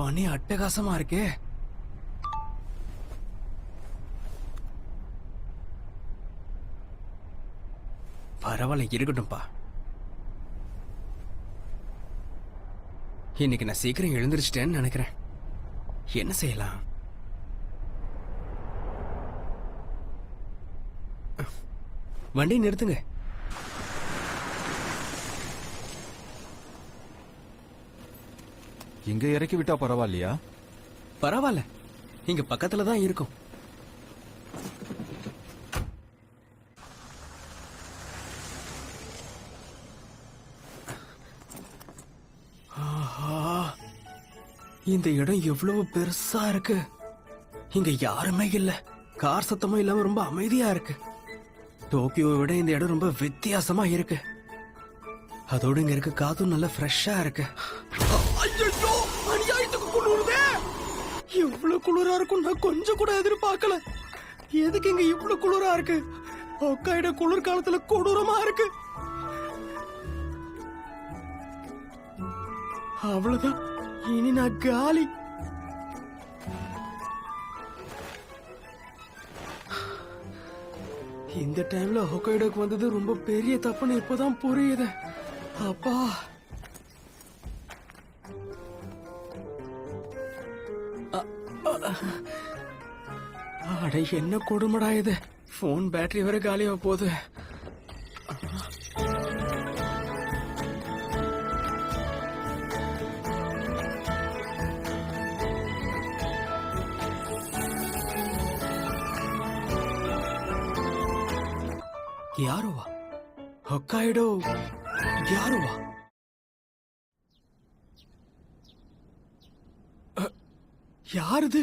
மணி அட்டகாசமா இருக்கே. பரவாயில்ல, இருக்கட்டும்பா. இன்னைக்கு நான் சீக்கிரம் எழுந்திருச்சிட்டேன்னு நினைக்கிறேன். என்ன செய்யலாம்? வண்டி நிறுத்துங்க. இங்க இறக்கி விட்டா பரவாயில்லையா? பரவாயில்ல, இங்க பக்கத்துல தான் இருக்கும். இந்த இடம் எவ்வளவு பெருசா இருக்கு. இங்க யாருமே இல்ல, கார் சத்தமும் இல்லாம ரொம்ப அமைதியா இருக்கு. டோக்கியோவை விட இந்த இடம் ரொம்ப வித்தியாசமா இருக்கு. அதோட இங்க இருக்க காத்தும் நல்லா ஃப்ரெஷ்ஷா இருக்கு. ஐயோ, அநியாயத்துக்கு குளிருதே. இவ்வளவு குளிரா இருக்கும் நான் கொஞ்சம் கூட எதிர்பார்க்கல. எதுக்கு இங்க இவ்வளவு குளிரா இருக்கு? ஹொக்காய்டோ குளிர்காலத்துல கொடூரமா இருக்கு. அவ்வளவுதான், இனி நான் காலி. இந்த டைம்ல ஹொக்காய்டோக்கு வந்தது ரொம்ப பெரிய தப்புன்னு இப்பதான் புரியுது. அப்பா, அட என்ன கொடுமடா இது. போன் பேட்டரி வரை காலியா போகுது. யாருவா? ஹொக்காய்டோ யாருவா? யாருது?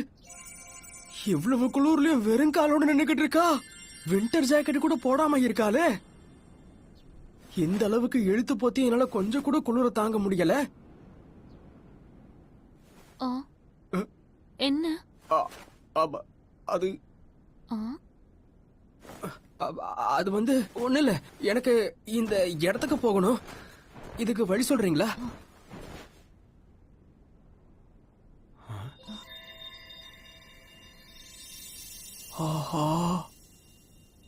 இவ்வளவு குளூர்லயும் வெறும் காலோட நின்னுக்கிட்டு இருக்கா. வின்டர் ஜாக்கெட் கூட போடாம இருக்காளே. இந்த அளவுக்கு இழுத்து போத்தி என்னால கொஞ்சம் கூட குளிர தாங்க முடியல. என்ன அது அது வந்து ஒண்ணு இல்ல. எனக்கு இந்த இடத்துக்கு போகணும். இதுக்கு வழி சொல்றீங்களா? ஆஹா,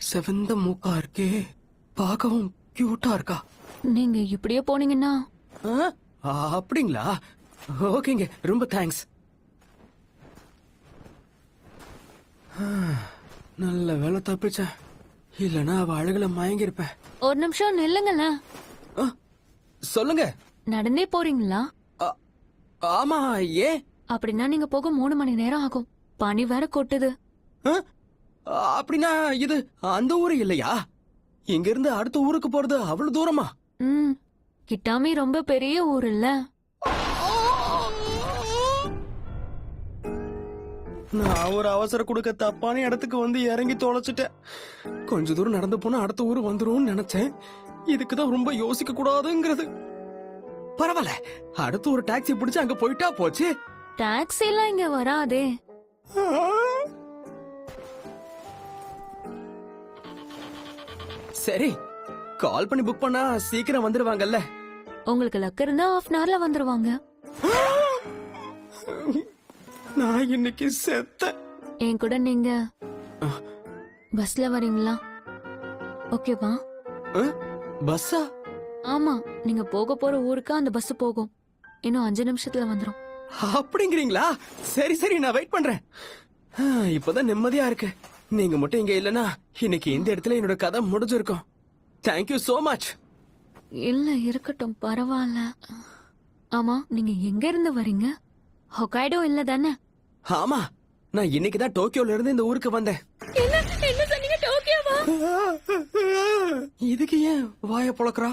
செவந்த மூக்கா இருக்கே, பார்க்கவும் கியூட்டா இருக்கா. நீங்க இப்படியே போனீங்கன்னா. அப்படிங்களா? ஓகேங்க, ரொம்ப தேங்க்ஸ். நல்ல வேலை தப்பிச்சேன், இல்லனா அவ அழகுல மயங்கி இருப்பேன். ஒரு நிமிஷம் நில்லுங்கள. சொல்லுங்க. நடந்தே போறீங்களா? ஆமா. ஏ? அப்படின்னா நீங்க போக 3 மணி நேரம் ஆகும். பனி வேற கொட்டுது. அப்படின்னா இது அந்த ஊரு இல்லையா? இங்க இருந்து அடுத்த ஊருக்கு போறது அவ்வளவு தூரமா? கிட்டாமி ரொம்ப பெரிய ஊர் இல்ல. நான் ஒரு அவசர கொடுக்க தப்பான இடத்துக்கு வந்து இறங்கி தொலைச்சிட்டேன். கொஞ்ச தூரம் நடந்து போனா அடுத்த ஊரு வந்துரும் நினைச்சேன். இதுக்குதான் ரொம்ப யோசிக்க கூடாதுங்கிறது. பரவாயில்ல, அடுத்து ஒரு டாக்ஸி பிடிச்சு அங்க போயிட்டா போச்சு. டாக்ஸி எல்லாம் இங்க வராதே. சரி, கால் பண்ணி புக் பண்ணா சீக்கிரம் வந்துருவாங்கல்ல. உங்களுக்கு லக் இருந்தா 1/2 an hourல வந்துருவாங்க. நான் இன்னைக்கு செத்த. என் கூட நீங்க பஸ்ல வரீங்களா? ஓகேவா? பஸ்ஸா? ஆமா, நீங்க போக போற ஊருக்கு அந்த பஸ் போகும். இன்னும் 5 நிமிஷத்துல வந்துரும். அப்படிங்கிறீங்களா? சரி சரி, நான் வெயிட் பண்றேன். இப்பதான் நிம்மதியா இருக்கு. நீங்க மட்டும் இங்க இல்லனா இன்னைக்கு இந்த இடத்துல என்னோட கதை முடிஞ்சிருக்கும். Thank you so much. இல்ல, இருக்கட்டும், பரவாயில்ல. ஆமா, நீங்க எங்க இருந்து வரீங்க? ஹொக்காய்டோ இல்ல தானே? ஆமா, நான் இன்னைக்குதான் டோக்கியோல இருந்து இந்த ஊருக்கு வந்தேன். என்ன சொன்னீங்க? டோக்கியோவா? இதுக்கு ஏன் வாய பொளக்குறா?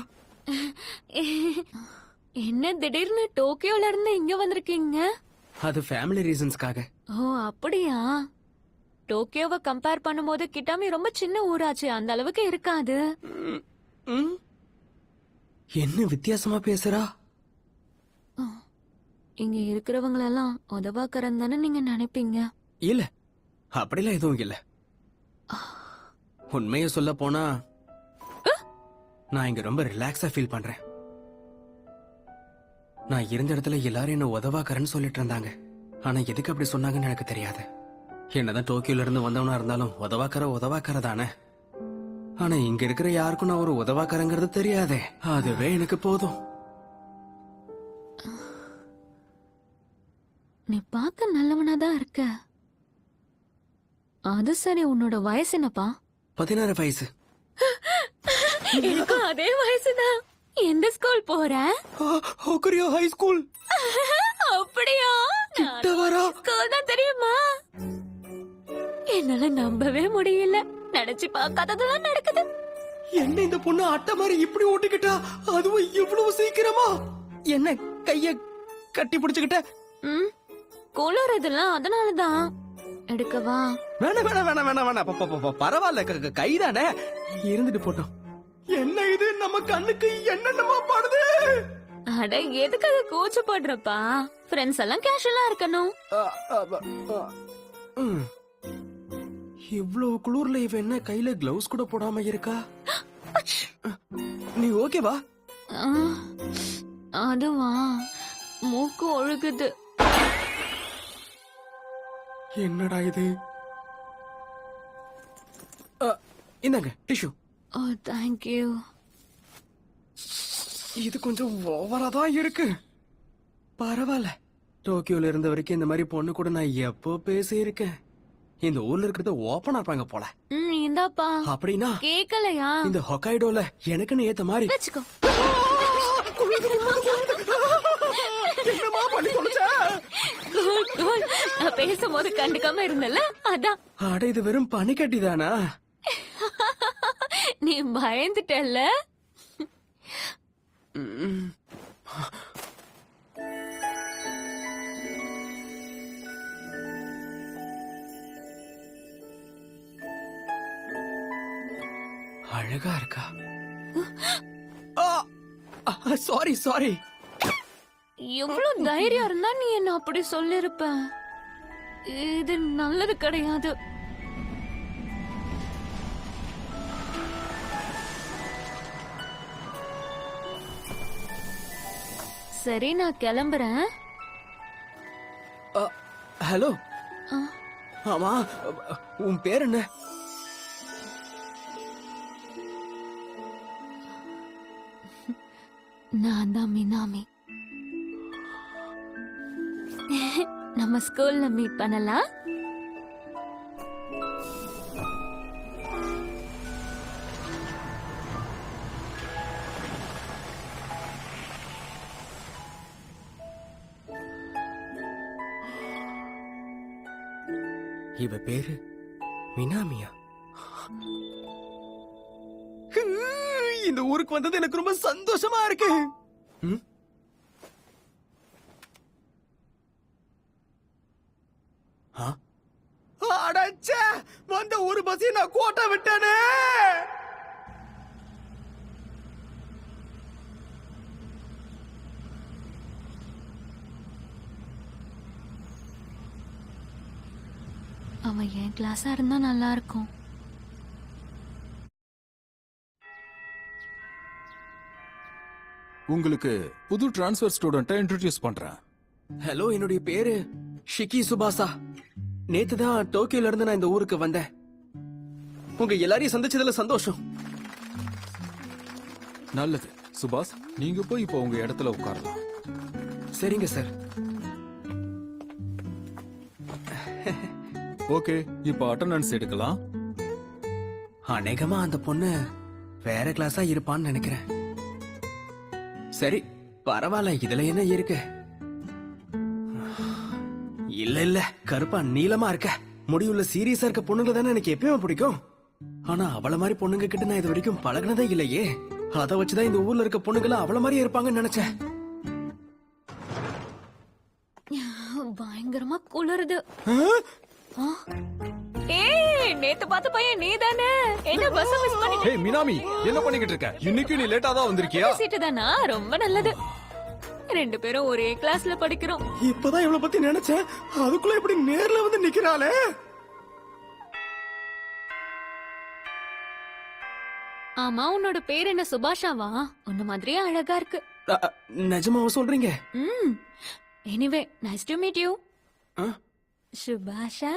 என்ன திடீர்னு டோக்கியோல இருந்து இங்க வந்திருக்கீங்க? அது ஃபேமிலி ரீசன்ஸ்க்காக. ஓ, அப்படியா? டோக்கியோவை கம்பேர் பண்ணும்போது கிட்டாமி ரொம்ப சின்ன ஊராச்சு, அந்த அளவுக்கு இருக்காது. என்ன வித்தியாசமா பேசுறா? இங்க இருக்கிறவங்களெல்லாம் உதவாக்கறன் தானே நீங்க நினைப்பீங்க? இல்ல, அப்படிலாம் எதுவும் இல்ல. உண்மைய சொல்ல போனா நான் இங்க ரொம்ப ரிலாக்ஸா ஃபீல் பண்றேன். நான் இருந்த இடத்துல எல்லாரும் என்ன உதவாக்கறன்னு சொல்லிட்டு இருந்தாங்க. ஆனா எதுக்கு அப்படி சொன்னாங்கன்னு எனக்கு தெரியாது. என்னதான் டோக்கியோல இருந்து வந்தவனா இருந்தாலும் உதவாக்கற தானே. ஆனா இங்க இருக்கிற யாருக்கும் நான் ஒரு உதவாக்கறங்கிறது தெரியாதே. அதுவே எனக்கு போதும். நீ பார்க்க நல்லவனாதான் இருக்க. அது சரி, உன்னோட வயசு என்னப்பா? 16 வயசு. எனக்கும் அதே வயசுதான். எந்த ஸ்கூல் போற? ஹோக்குரியோ ஹை ஸ்கூல். அப்படியா? கிட்ட வரா. ஸ்கூல் தான் தெரியுமா? என்னால நம்பவே முடியல. நினைச்சு பார்க்காததெல்லாம் நடக்குது. என்ன இந்த பொண்ணு அட்டை மாதிரி இப்படி ஓட்டிக்கிட்டா, அதுவும் இவ்வளவு சீக்கிரமா? என்ன கைய கட்டி பிடிச்சுக்கிட்ட? குளிர் இதெல்லாம் அதனாலதான். எடுக்கவா? வேணாம். பரவாயில்ல, கைதானே இருந்துட்டு போட்டோம். என்ன இது நம்ம கண்ணுக்கு என்னென்னமா பாடுது? அட எதுக்காக கூச்சப்படுறப்பா? ஃப்ரெண்ட்ஸ் எல்லாம் கேஷுவலா இருக்கணும். இவ்வளவு குளூர்ல இவ என்ன கையில கிளவுஸ் கூட போடாம இருக்கா? நீ ஓகேவா? அதுவா, மூக்கு ஒழுகுது. என்னடா இது? இந்தாங்க டிஷ்யூ. ஓ தேங்க்யூ. இது கொஞ்சம் ஓவரா தான் இருக்கு. பரவாயில்ல, டோக்கியோல இருந்த வரைக்கும் இந்த மாதிரி பொண்ணு கூட நான் எப்போ பேசியிருக்கேன். இந்த ஊர்ல இருக்கிறத ஓபனா இருப்பாங்க போல. இந்தாப்பா. அப்படின்னா கேக்கலையா? இந்த ஹொக்கைடோல எனக்குன்னு ஏத்த மாதிரி வச்சுக்கோ. என்னமா பண்ணி தொலைச்ச? நான் பேசும்போது கண்டுக்காம இருந்தல, அதான். அட இது வெறும் பனிக்கட்டி தானா? நீ பயந்துட்டல்ல? அழகா இருக்கா. சாரி. எவ்வளவு தைரியம் இருந்தா நீ என்ன அப்படி சொல்லிருப்ப. இது நல்லது கிடையாது. சரி, நான் கிளம்புறேன். ஹலோ. ஆமா, உன் பேர் என்ன? நான் தான் மினாமி. நம்ம ஸ்கூல்ல மீட் பண்ணலாம். இவ பேரு மினாமியா? இந்த ஊருக்கு வந்தது எனக்கு ரொம்ப சந்தோஷமா இருக்கு. அடச்சே, வந்த ஒரு பஸ் நான் கோட்டை விட்டானே. அவன் என் கிளாஸா இருந்தா நல்லா இருக்கும். உங்களுக்கு புது டிரான்ஸ்ஃபர் ஸ்டூடெண்ட்டை இன்ட்ரோடியூஸ் பண்றேன். ஹலோ, என்னுடைய பேரு ஷிகி சுபாசா. நேத்து தான் டோக்கியோல இருந்து நான் இந்த ஊருக்கு வந்தேன். உங்க எல்லாரையும் சந்திச்சதுல சந்தோஷம். நல்லது சுபாஷ், நீங்க போய் இப்போ உங்க இடத்துல உட்காரலாம். சரிங்க சார். ஓகே, இப்போ அட்டெண்டன்ஸ் எடுக்கலாம். அநேகமா அந்த பொண்ணு வேற கிளாஸா இருப்பான்னு நினைக்கிறேன். சரி, பரவாயில்ல, இதுல என்ன இருக்கு? இல்ல, கருப்பா நீளமா இருக்க முடிவுல சீரியஸா இருக்க பொண்ணுங்க தானே எனக்கு எப்பயுமே பிடிக்கும். ஆனா அவள மாதிரி பொண்ணுங்க கிட்ட நான் இது வரைக்கும் பழகினதே இல்லையே. அத வச்சுதான் இந்த ஊர்ல இருக்க பொண்ணுங்கள அவள மாதிரி இருப்பாங்கன்னு நினைச்சேன். பயங்கரமா குளிருது. நேத்து பார்த்த பையன் நீ தானே? என்ன பஸ் மிஸ் பண்ணிட்ட? ஹே மினாமி, என்ன பண்ணிக்கிட்டு இருக்க? இன்னைக்கு நீ லேட்டா தான் வந்திருக்கியா? சீட்டு தானா? ரொம்ப நல்லது. ரெண்டு பேரும் ஒரே கிளாஸ்ல படிக்கிறோம். இப்பதான் இவளை பத்தி நினைச்சேன், அதுக்குள்ள இப்படி நேர்ல வந்து நிக்கிறாளே. ஆமா, உன்னோட பேர் என்ன? சுபாஷாவா? உன்ன மாதிரியே அழகா இருக்கு. நிஜமாவா சொல்றீங்க? Anyway, nice to meet you. ஆ? சுபாஷா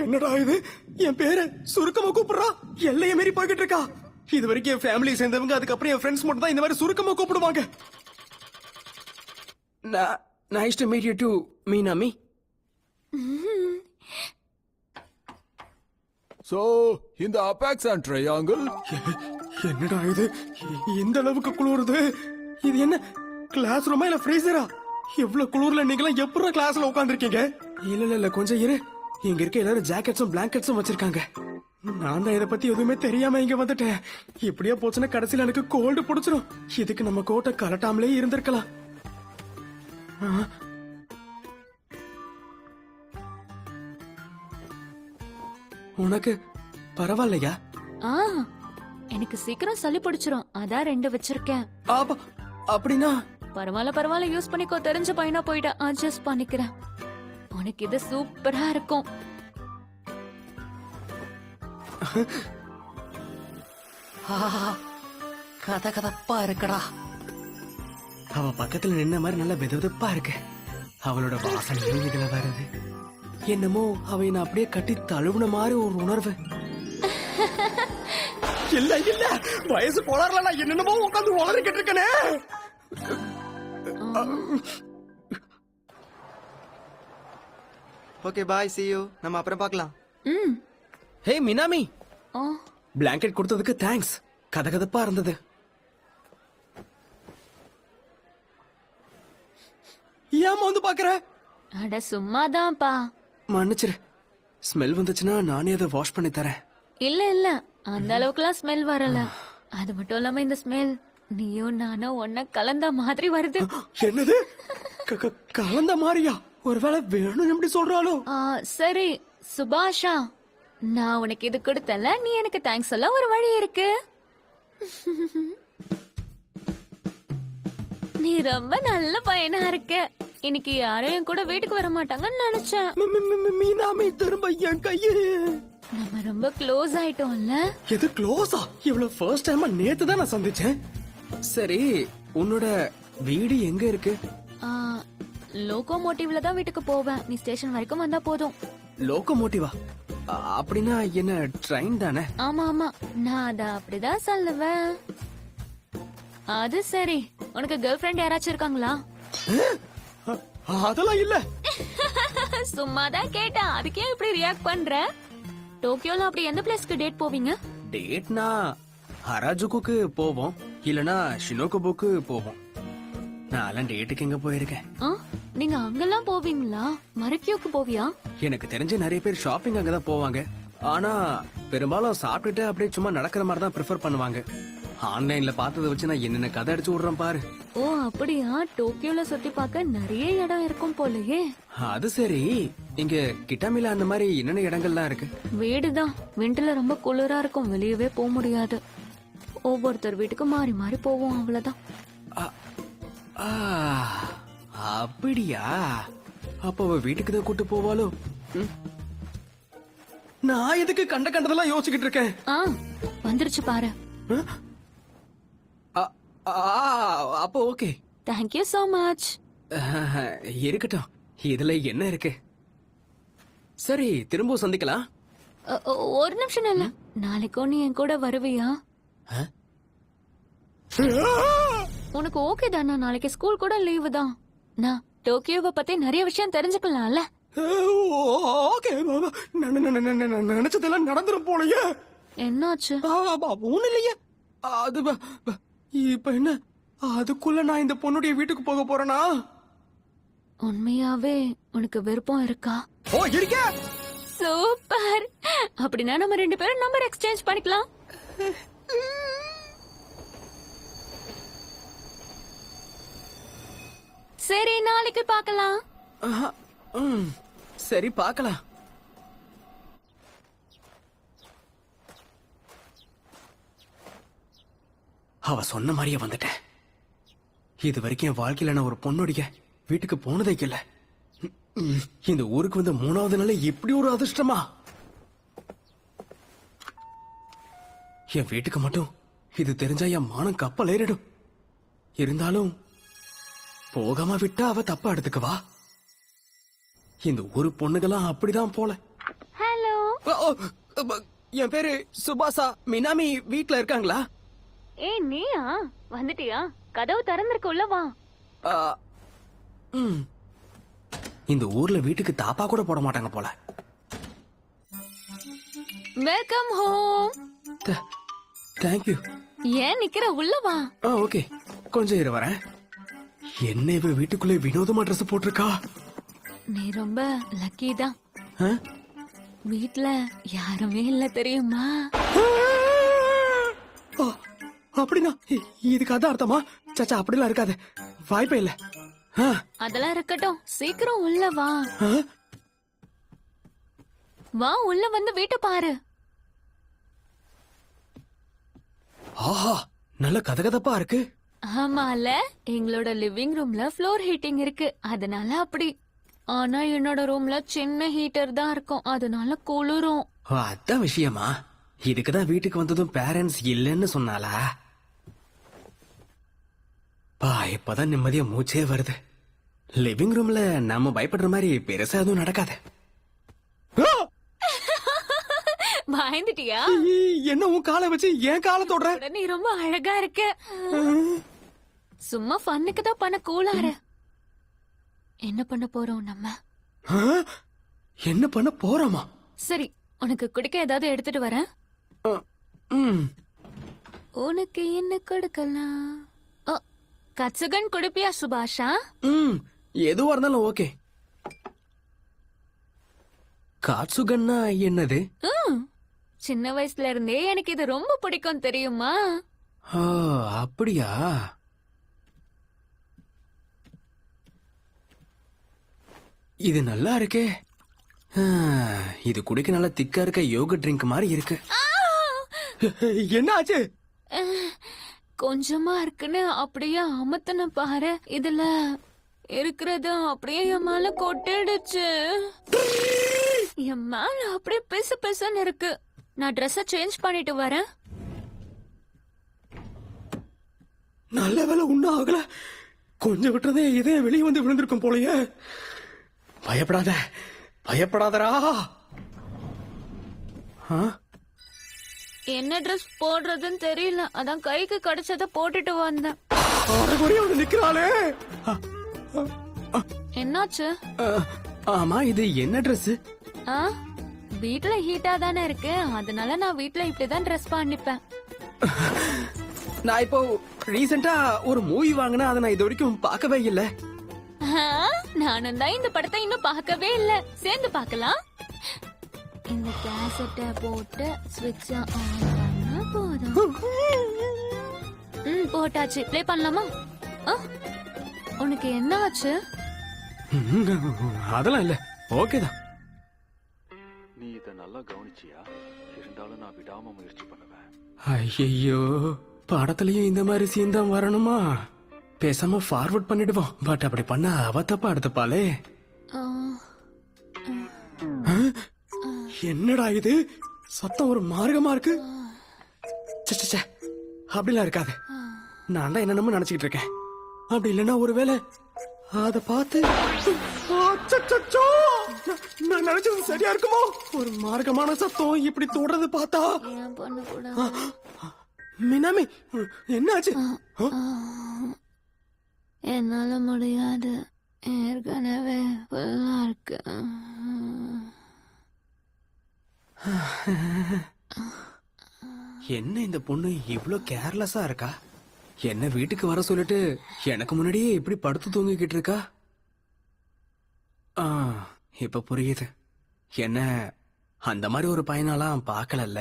என்னடா இது? என் பேரு சுருக்கமா கூப்பிடுறா. எல்லைய மாரி போய்கிட்டு இருக்கா. இது வரைக்கும் என் ஃபேமிலி சேர்ந்தவங்க, அதுக்கப்புறம் என் ஃப்ரெண்ட்ஸ் மட்டும் தான் இந்த மாதிரி சுருக்கமா கூப்பிடுவாங்க. Nice to meet you to மீனாமி. சோ இந்த அபேக்ஸ் அண்ட் ட்ரையாங்கிள் என்னடா இது? இந்த அளவுக்கு குளிருது. இது என்ன கிளாஸ் ரூமா இல்ல ஃப்ரீசரா? எவ்வளவு குளிர்ல நீங்களாம் எப்பறம் கிளாஸ்ல உட்கார்ந்திருக்கீங்க? இல்ல கொஞ்சம் இரு. இங்க இருக்க எல்லாரும் ஜாக்கெட்ஸும் பிளாங்கெட்ஸும் வச்சிருக்காங்க. நான் தான் இத பத்தி எதுவுமே தெரியாம இங்க வந்துட்டேன். இப்படியே போச்சுன்னா கடைசியில எனக்கு கோல்டு புடிச்சிடும். இதுக்கு நம்ம கோட்டை கலட்டாமலே இருந்திருக்கலாம். ஆ? உனக்கு பரவாயில்லையா? ஆ எனக்கு சீக்கிரம் சளி பிடிச்சிரும், அதான் 2 வச்சிருக்கேன். அப்படின்னா பரவாயில்ல யூஸ் பண்ணிக்கோ. தெரிஞ்ச பையனா போயிட்ட, அட்ஜஸ்ட் பண்ணிக்கிறேன். உனக்கு இது சூப்பரா இருக்கும். கதகதப்பா இருக்கடா. அவ பக்கத்துல நின்ன மாதிரி நல்ல வெதுவெதுப்பா இருக்கு. அவளோட வாசனையும் இதுல வருது. என்னமோ அவ என்ன அப்படியே கட்டி தழுவுன மாதிரி ஒரு உணர்வு. இல்ல வயசு கோளாறுல நான் என்னென்னமோ உட்காந்து உளறிக்கிட்டு இருக்கனே. Okay bye, see you. நம்ம அப்புறம் பார்க்கலாம். ஹே மினாமி, ஆ, பிளாங்கெட் கொடுத்ததுக்கு தேங்க்ஸ். கதகதப்பா இருந்தது. ஏமா வந்து பாக்குற? அட சும்மாதான்ப்பா. மன்னிச்சிரு. ஸ்மெல் வந்துச்சுன்னா நானே அதை வாஷ் பண்ணி தரேன். இல்ல அந்த அளவுக்குலாம் ஸ்மெல் வரல. அது மட்டும் இல்லாம இந்த ஸ்மெல் நீயும் நானும் ஒன்ன கலந்த மாதிரி வருது. என்னது? கலந்த மாதிரியா? ஒருவேளை வேணும் எப்படி சொல்றாளோ? சரி சுபாஷா, நான் உனக்கு இது கொடுத்தல, நீ எனக்கு தேங்க்ஸ் சொல்ல ஒரு வழி இருக்கு. நீ ரொம்ப நல்ல பையனா இருக்க. இன்னைக்கு யாரும் என் கூட வீட்டுக்கு வர மாட்டாங்கன்னு நினைச்சேன். மீனாமி திரும்ப என் கையே. நம்ம ரொம்ப க்ளோஸ் ஆயிட்டோம்ல. எது க்ளோஸா? இவ்வளவு ஃபர்ஸ்ட் டைமா நேத்து தான் நான் சந்திச்சேன். சரி, உன்னோட வீடு எங்க இருக்கு? லோகோமோட்டிவ்ல தான் வீட்டுக்கு போவேன். நீ ஸ்டேஷன் வரைக்கும் வந்தா போதும். லோகோமோட்டிவா? அப்படின்னா என்ன ட்ரெயின் தானே? ஆமா நான் அத அப்படிதான் சொல்லுவேன். அது சரி, உனக்கு கேர்ள் ஃப்ரெண்ட் யாராச்சும் இருக்காங்களா? அதெல்லாம் இல்ல. சும்மாதான் கேட்டா, அதுக்கே இப்படி ரியாக்ட் பண்ற? டோக்கியோல அப்படி எந்த பிளேஸ்க்கு டேட் போவீங்க? டேட்னா ஹராஜுகுக்கு போவோம், இல்லனா ஷினோகுபுக்கு போவோம். நான் டேட்டுக்கு எங்க போயிருக்கேன். நீங்க அங்கெல்லாம் போவீங்களா? மரக்கியோக்கு போவியா? எனக்கு தெரிஞ்ச நிறைய பேர் ஷாப்பிங் அங்கதான் போவாங்க. ஆனா பெரும்பாலும் சாப்பிட்டுட்டு அப்படியே சும்மா நடக்கிற மாதிரி தான் ப்ரிஃபர் பண்ணுவாங்க. ஆன்லைன்ல பார்த்ததை வச்சு நான் என்னென்ன கதை அடிச்சு விடுறேன் பாரு. ஓ அப்படியா? டோக்கியோல சுத்தி பார்க்க நிறைய இடம் இருக்கும் போலயே. அது சரி, இங்க கிட்டாமில அந்த மாதிரி என்னென்ன இடங்கள்லாம் இருக்கு? வீடுதான். விண்டர்ல ரொம்ப குளிரா இருக்கும், வெளியவே போக முடியாது. ஒவ்வொருத்தர் வீட்டுக்கு மாறி மாறி போவோம், அவ்வளவுதான். அப்படியா? அப்ப அவ வீட்டுக்கு தான் கூட்டு போவாளோ? நான் எதுக்கு கண்டதெல்லாம் யோசிச்சுக்கிட்டு இருக்கேன்? வந்துருச்சு பாரு. அப்போ ஓகே. Thank you so much. இருக்கட்டும், இதுல என்ன இருக்கு? சரி, திரும்ப சந்திக்கலாம். ஒரு நிமிஷம் இல்ல, நாளைக்கும் நீ என் கூட வருவியா? உனக்கு ஓகே தானா? நாளைக்கு ஸ்கூல் கூட லீவு தான். நான் டோக்கியோவை பத்தி நிறைய விஷயம் தெரிஞ்சுக்கலாம்ல. ஓகே, நினைச்சதெல்லாம் நடந்துரும் போலயே. என்னாச்சு? ஒண்ணு இல்லையே. அது இப்ப என்ன, அதுக்குள்ள நான் இந்த பொண்ணுடைய வீட்டுக்கு போக போறேனா? உண்மையாவே உனக்கு விருப்பம் இருக்கா? ஓ, இருக்க. சூப்பர். அப்படின்னா நம்ம 2 பேரும் நம்பர் எக்ஸ்சேஞ்ச் பண்ணிக்கலாம். சரி, நாளைக்கு பார்க்கலாம். சரி, பார்க்கலாம். அவ சொன்ன மாதிரியே வந்துட்டேன். இது வரைக்கும் என் வாழ்க்கையில நான் ஒரு பொண்ணுடைய வீட்டுக்கு போனதே இல்ல. இந்த ஊருக்கு வந்து 3வது நாள் இப்படி ஒரு அதிர்ஷ்டமா? என் வீட்டுக்கு மட்டும் இது தெரிஞ்சா என் மானம் கப்பல் ஏறிடும். இருந்தாலும் போகாம விட்டா அவ தப்பா எடுத்துக்குவா. இந்த ஒரு பொண்ணுகெல்லாம் அப்படிதான் போல. ஹலோ. என் பேரு சுபாசா. மினாமி வீட்ல இருக்காங்களா? ஏய் நீயா வந்துட்டியா? கதவு திறந்திருக்கு, உள்ள வா. ஆ, ம். இந்த ஊர்ல வீட்டுக்கு தாப்பா கூட போட மாட்டாங்க போல. Welcome home. தேங்க்யூ. ஏன் நிக்கிற, உள்ள வா. ஓகே, கொஞ்சம் இரு வரேன். என்ன இவ வீட்டுக்குள்ளே வினோதமா ட்ரெஸ் போட்டிருக்கா? நீ ரொம்ப லக்கி தான். ஆ? வீட்ல யாருமே இல்ல தெரியுமா? ஆ, அப்படின்னா இதுக்கு அதான் அர்த்தமா? சச்சா, அப்படிலாம் இருக்காது, வாய்ப்பே இல்ல. ஆ, அதெல்லாம் இருக்கட்டும், சீக்கிரம் உள்ள வா. ஆ, வா, உள்ள வந்து வீட்டை பாரு. ஆஹா, நல்ல கதகதப்பா இருக்கு. ஆமால, எங்களோட லிவிங் ரூம்ல ஃப்ளோர் ஹீட்டிங் இருக்கு, அதனால அப்படி. ஆனா என்னோட ரூம்ல சின்ன ஹீட்டர் தான் இருக்கும், அதனால குளிரும். ஓ, அதான் விஷயமா? இதுக்குதான் வீட்டுக்கு வந்ததும் பேரண்ட்ஸ் இல்லைன்னு சொன்னாலா? பா, இப்பதான் நிம்மதியா மூச்சே வருது. லிவிங் ரூம்ல நம்ம பயப்படுற மாதிரி பெருசா எதுவும் நடக்காது. ஆ! பயந்துட்டியா? என்ன உன் காலை வச்சு என் காலை தொடுற? நீ ரொம்ப அழகா இருக்க. சும்மா ஃபன்னுக்கு தான் பண்ண, கூலாரு. என்ன பண்ண போறோம் நம்ம? ஆ? என்ன பண்ண போறோமா? சரி, உனக்கு குடிக்க ஏதாவது எடுத்துட்டு வரேன். ஆ, ம். உனக்கு என்ன கொடுக்கலாம்? ஓ, கட்சுகன் குடிப்பியா சுபாஷா? ம், எதுவா இருந்தாலும் ஓகே. காட்சுகன்னா என்னது? சின்ன வயசுல இருந்தே எனக்கு இது ரொம்ப பிடிக்கும் தெரியுமா? ஆ, அப்படியா? இது நல்லா இருக்கே. ஆ, இது குடிக்க நல்லா திக்கா இருக்க யோகட் ட்ரிங்க் மாதிரி இருக்கு. என்ன ஆச்சு? கொஞ்சமா இருக்குன்னு அப்படியே அமத்தன பாரு. இதுல இருக்கிறது அப்படியே என் மேல கொட்டிடுச்சு. என் மேல அப்படியே பிசு பிசுன்னு இருக்கு. நான் ட்ரெஸ்ஸ சேஞ்ச் பண்ணிட்டு வரேன். நல்ல வேலை ஒண்ணும் ஆகல. கொஞ்சம் விட்டுறதே இதே வெளியே வந்து விழுந்திருக்கும் போலயே. பயப்படாத, பயப்படாதரா. ஆ? என்ன ட்ரெஸ் போடுறதுன்னு தெரியல, அதான் கைக்கு கிடைச்சத போட்டுட்டு வந்தேன். அரைகுறையா வந்து நிக்கிறாளே. என்னாச்சு? ஆமா, இது என்ன ட்ரெஸ்? ஆ, வீட்ல ஹீட்டா தானே இருக்கு, அதனால நான் வீட்ல இப்படிதான் ட்ரெஸ் பண்ணிப்பேன். நான் இப்போ ரீசெண்டா ஒரு மூவி வாங்கினேன், அதை நான் இது வரைக்கும் பார்க்கவே இல்ல. நானும் தான் இந்த படத்தை இன்னும் பார்க்கவே இல்ல. சேர்ந்து பார்க்கலாம். இந்த கேசட்டை போட்டு ஸ்விட்ச் ஆன் பண்ணா போதும். போட்டாச்சு. ப்ளே பண்ணலாமா? ஆ, உனக்கு என்ன ஆச்சு? அதெல்லாம் இல்ல, ஓகேதான். நீ இத நல்லா கவனிச்சியா? இருந்தாலும் நான் விடாம முயற்சி பண்ணுவேன். ஐயோ, படத்துலயும் இந்த மாதிரி சீன் தான் வரணுமா? பேசாம ஃபார்வர்ட் பண்ணிடுவோம். பட் அப்படி பண்ண அவ தப்பா எடுத்துப்பாளே. ஆ, என்னடா இது, சத்தம் ஒரு மார்க்கமா இருக்கு. ச்சே, ச்சே, ச்சே, அப்படிலாம் இருக்காது. நான் தான் என்னென்னமோ நினைச்சுக்கிட்டு இருக்கேன். அப்படி இல்லைன்னா ஒருவேளை அத பார்த்து அச்சச்சோ, நான் நினைச்சது சரியா இருக்குமோ? ஒரு மார்க்கமான சத்தம் இப்படி தொடர்றது பார்த்தா. ஏன் பண்ணக்கூடாது? மினாமி, என்னாச்சு? என்னால முடியாது, ஏற்கனவே ஃபுல்லா இருக்கு. என்ன இந்த பொண்ணு இவ்ளோ கேர்லெஸ்ஸா இருக்கா? என்ன வீட்டுக்கு வர சொல்லிட்டு எனக்கு முன்னாடியே இப்படி படுத்து தூங்கிக்கிட்டு இருக்கா? ஆ, இப்ப புரியுது. என்ன அந்த மாதிரி ஒரு பையனாலாம் பார்க்கலல்ல.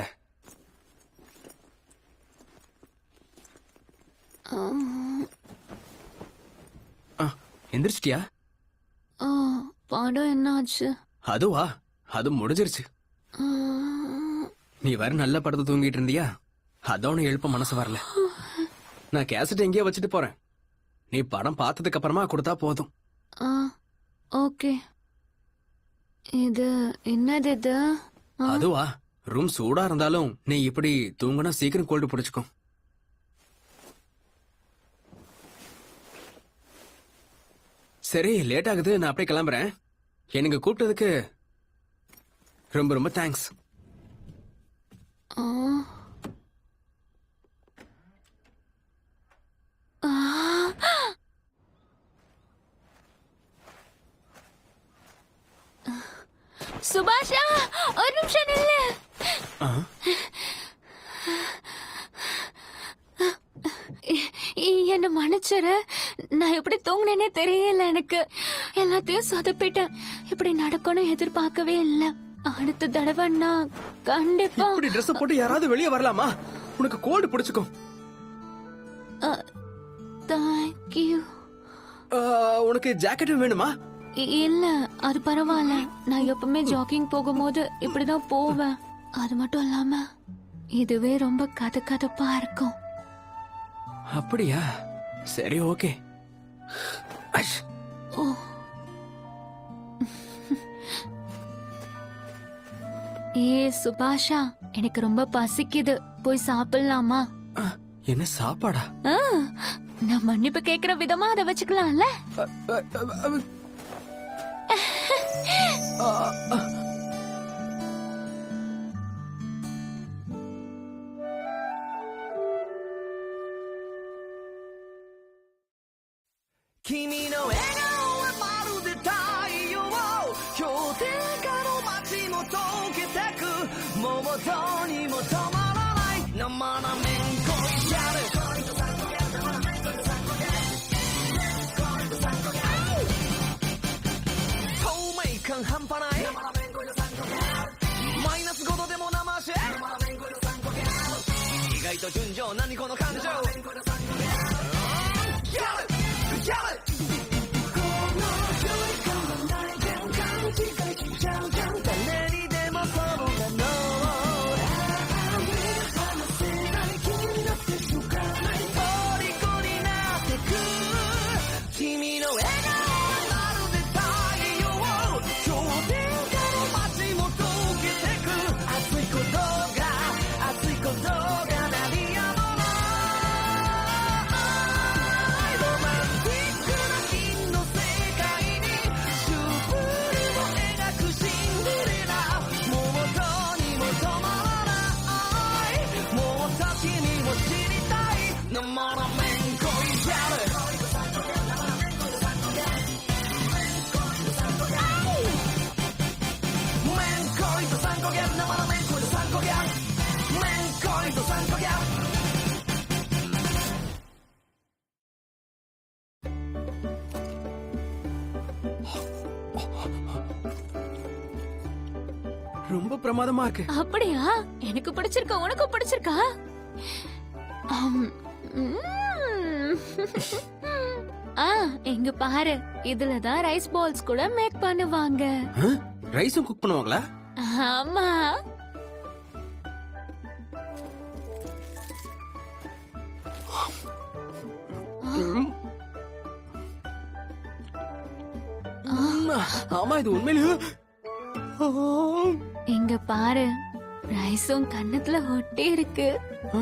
எந்திரிச்சிட்டியா? படம் என்ன ஆச்சு? அதுவா, அது முடிஞ்சிருச்சு. நீ வேற நல்ல படத்தை தூங்கிட்டு இருந்தியா, அதோட எழுப்ப மனசு வரல. நான் கேசட் எங்கேயோ வச்சுட்டு போறேன். நீ படம் பார்த்ததுக்கு அப்புறமா கொடுத்தா போதும். ஓகே. இது என்னது இது? அதுவா, ரூம் சூடா இருந்தாலும் நீ இப்படி தூங்கினா சீக்கிரம் கோல்டு பிடிச்சுக்கும். சரி லேட் ஆகுது, நான் அப்படியே கிளம்புறேன். எனக்கு கூப்பிட்டதுக்கு ரொம்ப ரொம்ப தேங்க்ஸ். ஆ. ஆ. சுபாஷா, ஒரு நிமிஷம் நில்லு. ஆ, என்ன மன்னிச்சிரு. நான் எப்படி தூங்கினேனே தெரியல. எனக்கு எல்லாத்தையும் சொதப்பிட்டேன். இப்படி நடக்கணும் எதிர்பார்க்கவே இல்ல. அடுத்த தடவை நான் கண்டிப்பா. இப்படி ட்ரெஸ் போட்டு யாராவது வெளியே வரலாமா? உனக்கு கோல்டு பிடிச்சுக்கும். தேங்க்யூ. உனக்கு ஜாக்கெட்டும் வேணுமா? இல்ல, அது பரவாயில்ல. நான் எப்பவுமே ஜாக்கிங் போகும்போது இப்படிதான் போவேன். அது மட்டும் இல்லாம இதுவே ரொம்ப கதகதப்பா இருக்கும். அப்படியா? சரி, ஓகே. அஷ். ஓ. ஏ சுபாஷா, எனக்கு ரொம்ப பசிக்குது. போய் சாப்பிடலாமா? ஆ, என்ன சாப்பாடா? ஆ, நான் மன்னிப்பு கேக்குற விதமா அதை வச்சுக்கலாம்ல. அ, அ, அ, அ, அ, அ. 君の笑顔はまるで太陽氷点下の街も溶けてくもうどうにも止まらない生なめんこいしゃる透明感半端ないマイナス5度でも生足意外と純情何この感情ギャルギャルこの距離感はないけど勘違いしちゃうじゃん誰にでもそうなの話せない気になってしょうがない虜になってく君の笑顔はまるで太陽氷点下の街も溶けてく熱いことが熱いことが鳴りやまないロマンティックな金の世界にシュープリを描くシンデレラもうどうにも止まらないもっと君も知りたい生のめんこいギャルめんこいとサンコギャル生のめんこいとサンコギャルめんこいとサンコギャル ரொம்ப பிரமாதமா இருக்கு. அப்படியா? எனக்கு பிடிச்சிருக்கா? உனக்கு பிடிச்சிருக்கா? ஆம். ஆ, இங்க பாரு. இதுலதான் ரைஸ் பால்ஸ் கூட மேக் பண்ணுவாங்க. ஆ, ரைஸும் குக் பண்ணுவாங்களா? ஆமா. ம். ஆமா, இது உண்மையிலேயே இங்க பாரு. ரைஸும் கன்னத்துல ஒட்டி இருக்கு. ஆ?